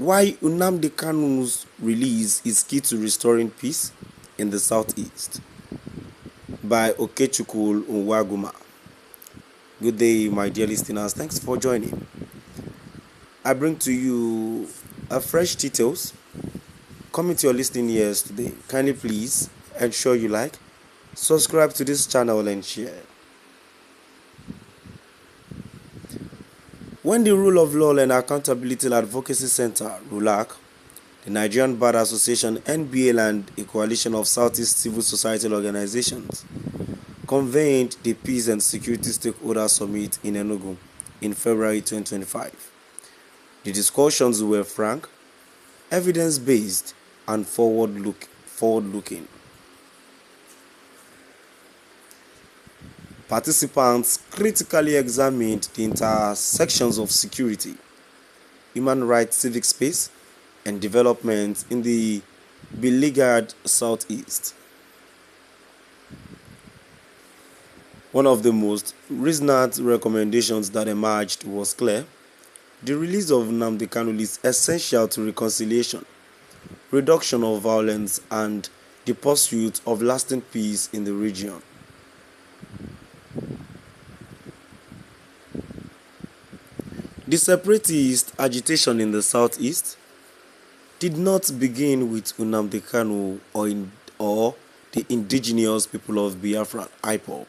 Why Nnamdi Kanu's release is key to restoring peace in the southeast by Okechukwu Nwanguma. Good day, my dear listeners. Thanks for joining. I bring to you a fresh details coming to your listening ears today. Kindly please ensure you like, subscribe to this channel and share. When the Rule of Law and Accountability Advocacy Center, RULAC, the Nigerian Bar Association, NBL, and a coalition of Southeast civil society organizations convened the Peace and Security Stakeholder Summit in Enugu in February 2025. The discussions were frank, evidence-based, and forward-looking. Participants critically examined the intersections of security, human rights, civic space, and development in the beleaguered Southeast. One of the most recent recommendations that emerged was clear: the release of Nnamdi Kanu is essential to reconciliation, reduction of violence, and the pursuit of lasting peace in the region. The separatist agitation in the southeast did not begin with Nnamdi Kanu or the indigenous people of Biafra, IPOB.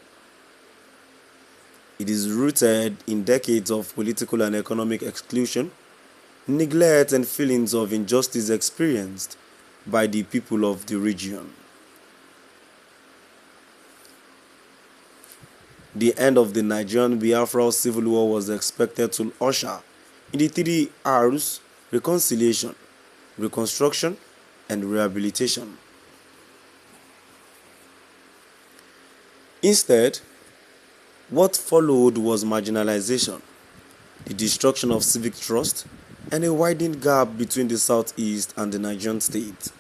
It is rooted in decades of political and economic exclusion, neglect, and feelings of injustice experienced by the people of the region. The end of the Nigerian Biafra civil war was expected to usher in the 3 R's: reconciliation, reconstruction, and rehabilitation. Instead, what followed was marginalization, the destruction of civic trust, and a widening gap between the Southeast and the Nigerian state.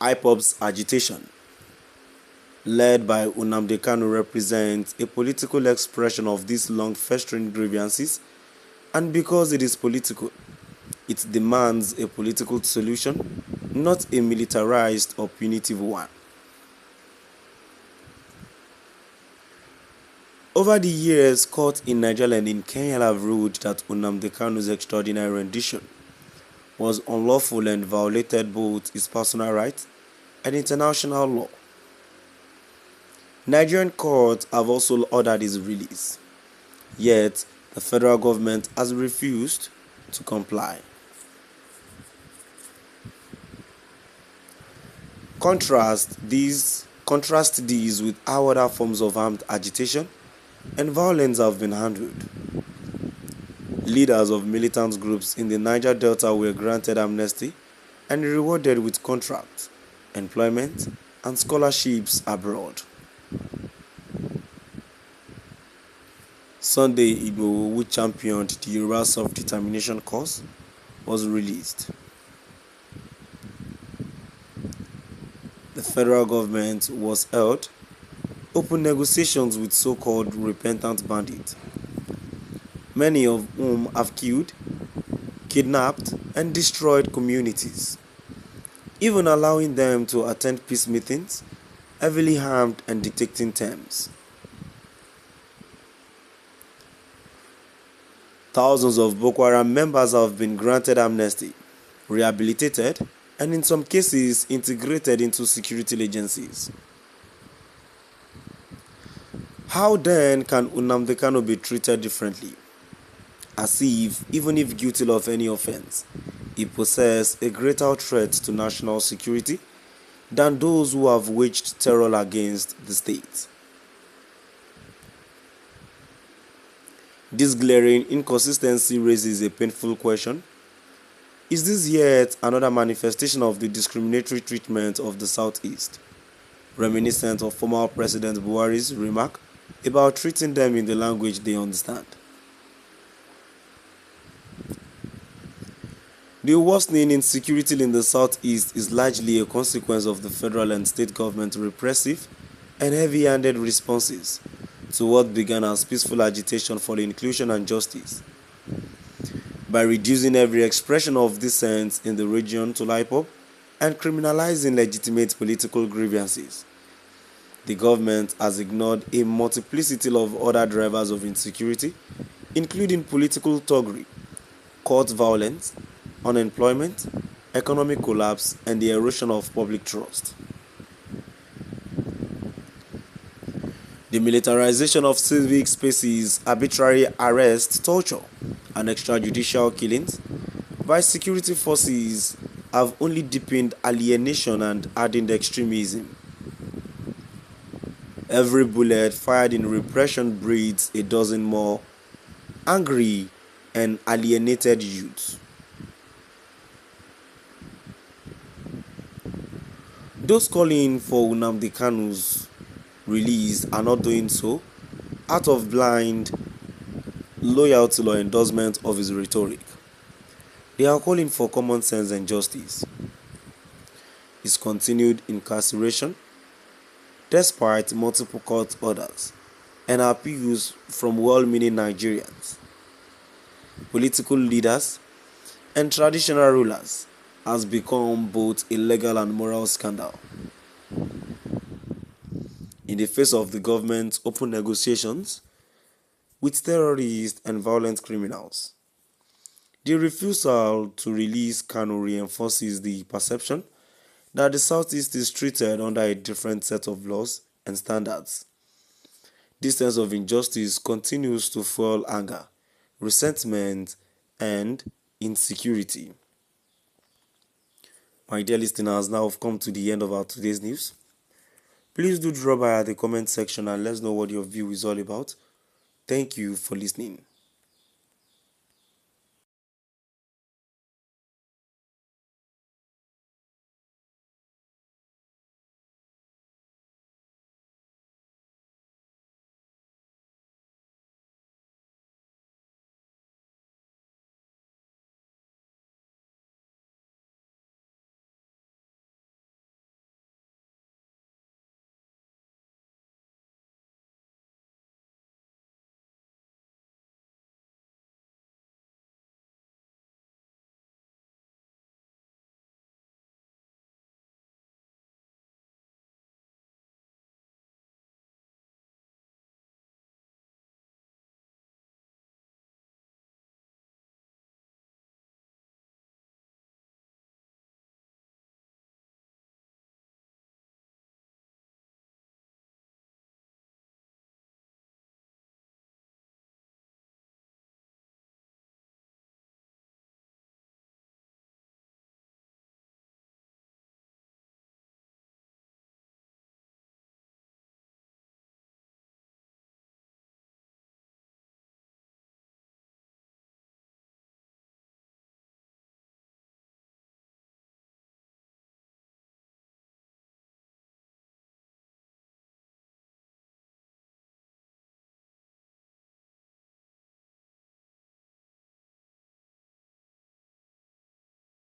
IPOB's agitation, led by Nnamdi Kanu, represents a political expression of these long-festering grievances, and because it is political, it demands a political solution, not a militarized or punitive one. Over the years, courts in Nigeria and in Kenya have ruled that Nnamdi Kanu's extraordinary rendition was unlawful and violated both his personal rights and international law. Nigerian courts have also ordered his release, yet the federal government has refused to comply. Contrast these with how other forms of armed agitation and violence have been handled. Leaders of militant groups in the Niger Delta were granted amnesty and rewarded with contracts, employment, and scholarships abroad. Sunday Igboho, who championed the Yoruba self-determination cause, was released. The federal government was held open negotiations with so-called repentant bandits, many of whom have killed, kidnapped, and destroyed communities, even allowing them to attend peace meetings, heavily armed and dictating terms. Thousands of Boko Haram members have been granted amnesty, rehabilitated, and in some cases integrated into security agencies. How then can Nnamdi Kanu be treated differently? As if, even if guilty of any offense, he poses a greater threat to national security than those who have waged terror against the state. This glaring inconsistency raises a painful question: is this yet another manifestation of the discriminatory treatment of the Southeast, reminiscent of former President Buhari's remark about treating them in the language they understand? The worsening insecurity in the Southeast is largely a consequence of the federal and state government repressive and heavy-handed responses to what began as peaceful agitation for inclusion and justice. By reducing every expression of dissent in the region to hip-hop and criminalizing legitimate political grievances, the government has ignored a multiplicity of other drivers of insecurity, including political thuggery, court violence, unemployment, economic collapse, and the erosion of public trust. The militarization of civic spaces, arbitrary arrest, torture, and extrajudicial killings by security forces have only deepened alienation and hardened extremism. Every bullet fired in repression breeds a dozen more angry and alienated youths. Those calling for Nnamdi Kanu's release are not doing so out of blind loyalty or endorsement of his rhetoric. They are calling for common sense and justice. His continued incarceration, despite multiple court orders and appeals from well-meaning Nigerians, political leaders, and traditional rulers, has become both a legal and moral scandal. In the face of the government's open negotiations with terrorists and violent criminals, the refusal to release Kanu reinforces the perception that the Southeast is treated under a different set of laws and standards. This sense of injustice continues to fuel anger, resentment, and insecurity. My dear listeners, now we've come to the end of our today's news. Please do drop by at the comment section and let us know what your view is all about. Thank you for listening.